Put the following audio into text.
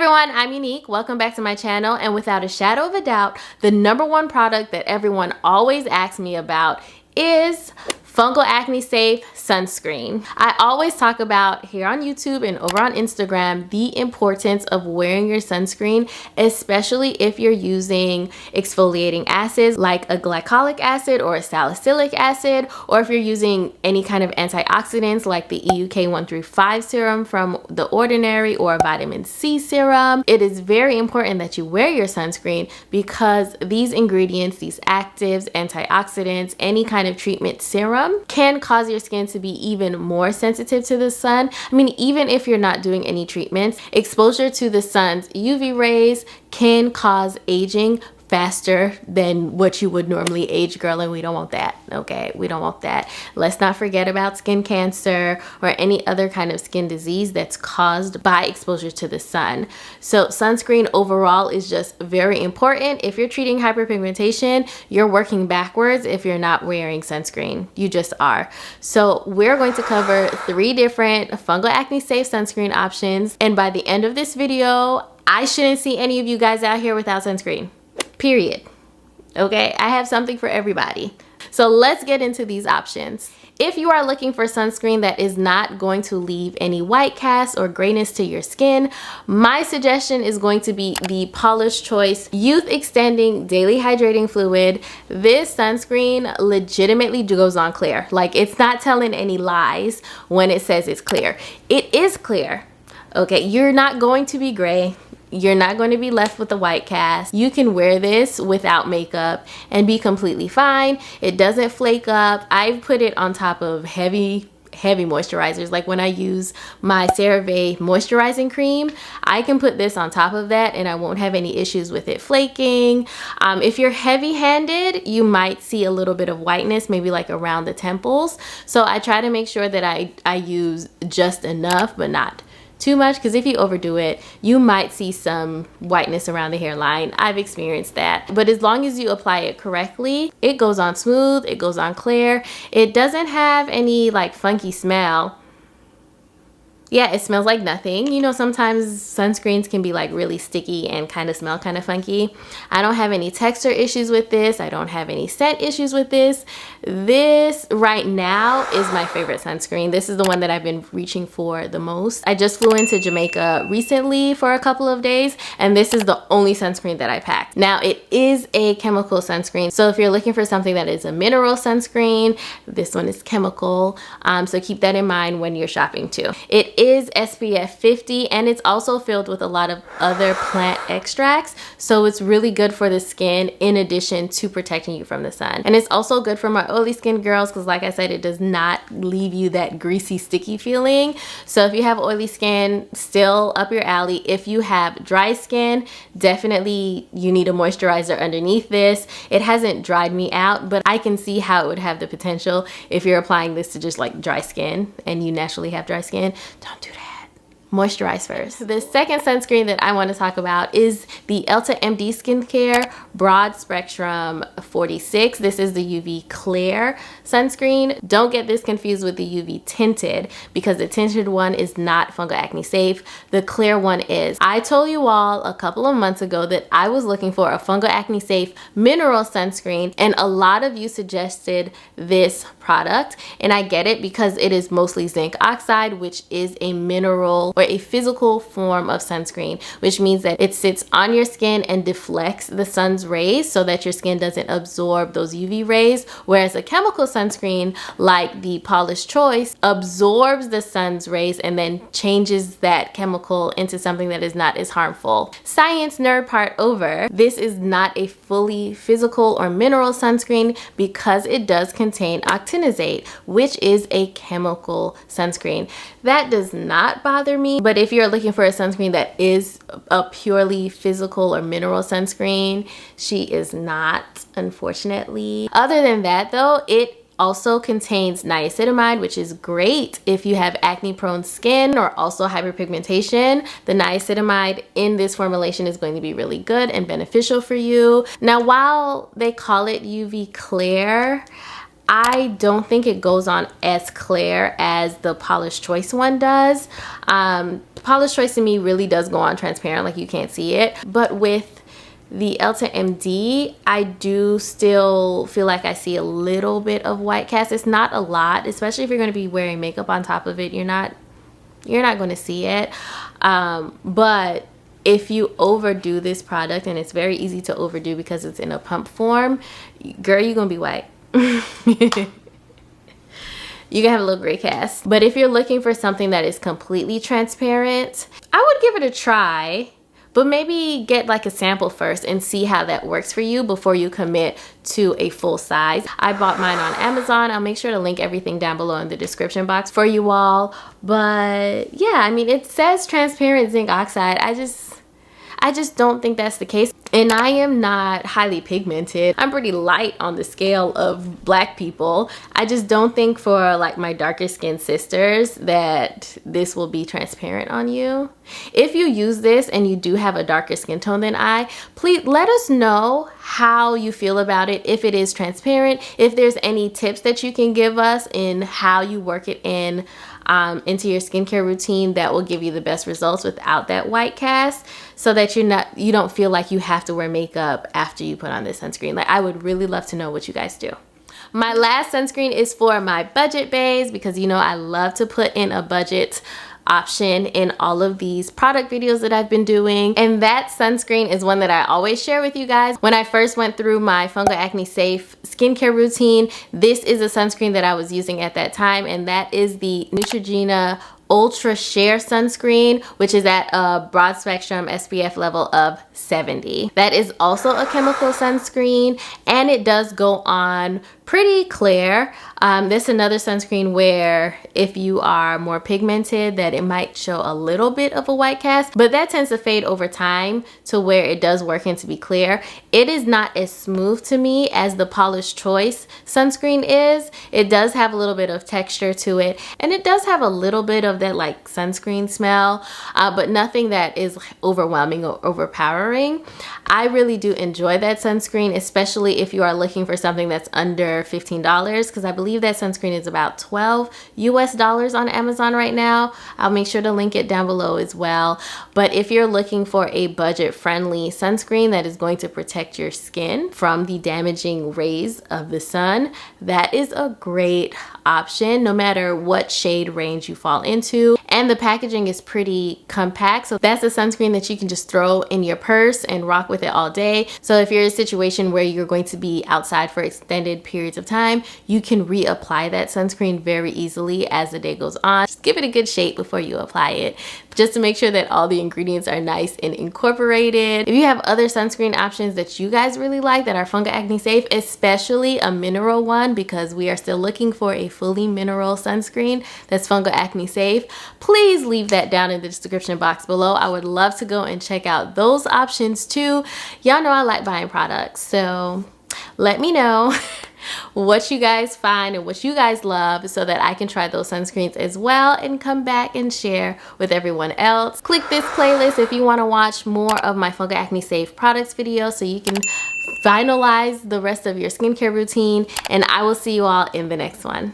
Everyone, I'm Unique. Welcome back to my channel, and without a shadow of a doubt, the #1 product that everyone always asks me about is Fungal Acne Safe Sunscreen. I always talk about here on YouTube and over on Instagram the importance of wearing your sunscreen, especially if you're using exfoliating acids like a glycolic acid or a salicylic acid, or if you're using any kind of antioxidants like the EUK135 serum from The Ordinary or a vitamin C serum. It is very important that you wear your sunscreen because these ingredients, these actives, antioxidants, any kind of treatment serum can cause your skin to be even more sensitive to the sun. I mean, even if you're not doing any treatments, exposure to the sun's UV rays can cause aging faster than what you would normally age, girl, and we don't want that. Okay, we don't want that. Let's not forget about skin cancer or any other kind of skin disease that's caused by exposure to the sun. So sunscreen overall is just very important. If you're treating hyperpigmentation, you're working backwards if you're not wearing sunscreen. You just are. So we're going to cover 3 different fungal acne safe sunscreen options, and by the end of this video, I shouldn't see any of you guys out here without sunscreen. Period. Okay, I have something for everybody. So let's get into these options. If you are looking for sunscreen that is not going to leave any white cast or grayness to your skin, my suggestion is going to be the Paula's Choice Youth Extending Daily Hydrating Fluid. This sunscreen legitimately goes on clear. Like, it's not telling any lies when it says it's clear. It is clear. Okay, you're not going to be gray. You're not going to be left with a white cast. You can wear this without makeup and be completely fine. It doesn't flake up. I've put it on top of heavy moisturizers. Like when I use my CeraVe moisturizing cream, I can put this on top of that and I won't have any issues with it flaking. If you're heavy-handed, you might see a little bit of whiteness, maybe like around the temples. So I try to make sure that I use just enough, but not too much, because if you overdo it, you might see some whiteness around the hairline. I've experienced that. But as long as you apply it correctly, it goes on smooth, it goes on clear. It doesn't have any like funky smell. Yeah, it smells like nothing. You know, sometimes sunscreens can be like really sticky and kind of smell kind of funky. I don't have any texture issues with this. I don't have any scent issues with this. This right now is my favorite sunscreen. This is the one that I've been reaching for the most. I just flew into Jamaica recently for a couple of days, and this is the only sunscreen that I packed. Now, it is a chemical sunscreen. So if you're looking for something that is a mineral sunscreen, this one is chemical. So keep that in mind when you're shopping too. It is SPF 50, and it's also filled with a lot of other plant extracts, so it's really good for the skin in addition to protecting you from the sun. And it's also good for my oily skin girls because, like I said, it does not leave you that greasy sticky feeling. So if you have oily skin, still up your alley. If you have dry skin, definitely you need a moisturizer underneath this. It hasn't dried me out, but I can see how it would have the potential if you're applying this to just like dry skin and you naturally have dry skin. Don't do that. Moisturize first. The second sunscreen that I want to talk about is the Elta MD Skincare Broad Spectrum 46. This is the UV Clear sunscreen. Don't get this confused with the UV Tinted, because the tinted one is not fungal acne safe. The clear one is. I told you all a couple of months ago that I was looking for a fungal acne safe mineral sunscreen, and a lot of you suggested this product, and I get it because it is mostly zinc oxide, which is a mineral or a physical form of sunscreen, which means that it sits on your skin and deflects the sun's rays so that your skin doesn't absorb those UV rays, whereas a chemical sunscreen like the Paula's Choice absorbs the sun's rays and then changes that chemical into something that is not as harmful. Science nerd part over. This is not a fully physical or mineral sunscreen because it does contain octinoxate, which is a chemical sunscreen. That does not bother me, but if you're looking for a sunscreen that is a purely physical or mineral sunscreen, she is not, unfortunately. Other than that though, it also contains niacinamide, which is great if you have acne prone skin or also hyperpigmentation. The niacinamide in this formulation is going to be really good and beneficial for you. Now, while they call it UV Clear, I don't think it goes on as clear as the Polish Choice one does. Polish Choice to me really does go on transparent, like you can't see it. But with the Elta MD, I do still feel like I see a little bit of white cast. It's not a lot, especially if you're going to be wearing makeup on top of it. You're not going to see it. But if you overdo this product, and it's very easy to overdo because it's in a pump form, girl, you're gonna be white. You can have a little gray cast. But if you're looking for something that is completely transparent, I would give it a try, but maybe get like a sample first and see how that works for you before you commit to a full size. I bought mine on Amazon. I'll make sure to link everything down below in the description box for you all. But yeah, I mean, it says transparent zinc oxide. I just don't think that's the case. And I am not highly pigmented. I'm pretty light on the scale of black people. I just don't think for like my darker skinned sisters that this will be transparent on you. If you use this and you do have a darker skin tone than I, please let us know how you feel about it, if it is transparent, if there's any tips that you can give us in how you work it in into your skincare routine that will give you the best results without that white cast, so that you don't feel like you have to wear makeup after you put on this sunscreen. Like, I would really love to know what you guys do. My last sunscreen is for my budget baes, because you know I love to put in a budget option in all of these product videos that I've been doing, and that sunscreen is one that I always share with you guys. When I first went through my Fungal Acne Safe skincare routine, this is a sunscreen that I was using at that time, and that is the Neutrogena Ultra Sheer Sunscreen, which is at a broad spectrum SPF level of 70. That is also a chemical sunscreen, and it does go on pretty clear. This is another sunscreen where if you are more pigmented, that it might show a little bit of a white cast, but that tends to fade over time to where it does work into be clear. It is not as smooth to me as the Polish Choice sunscreen is. It does have a little bit of texture to it, and it does have a little bit of that like sunscreen smell, but nothing that is overwhelming or overpowering. I really do enjoy that sunscreen, especially if you are looking for something that's under $15, because I believe that sunscreen is about $12 US on Amazon right now. I'll make sure to link it down below as well. But if you're looking for a budget-friendly sunscreen that is going to protect your skin from the damaging rays of the sun, that is a great option no matter what shade range you fall into. And the packaging is pretty compact, so that's a sunscreen that you can just throw in your purse and rock with it all day. So if you're in a situation where you're going to be outside for extended periods of time, you can reapply that sunscreen very easily as the day goes on. Just give it a good shake before you apply it, just to make sure that all the ingredients are nice and incorporated. If you have other sunscreen options that you guys really like that are Fungal Acne Safe, especially a mineral one, because we are still looking for a fully mineral sunscreen that's Fungal Acne Safe, please leave that down in the description box below. I would love to go and check out those options too. Y'all know I like buying products, so let me know what you guys find and what you guys love, so that I can try those sunscreens as well and come back and share with everyone else. Click this playlist if you want to watch more of my Fungal Acne Safe products videos, so you can finalize the rest of your skincare routine, and I will see you all in the next one.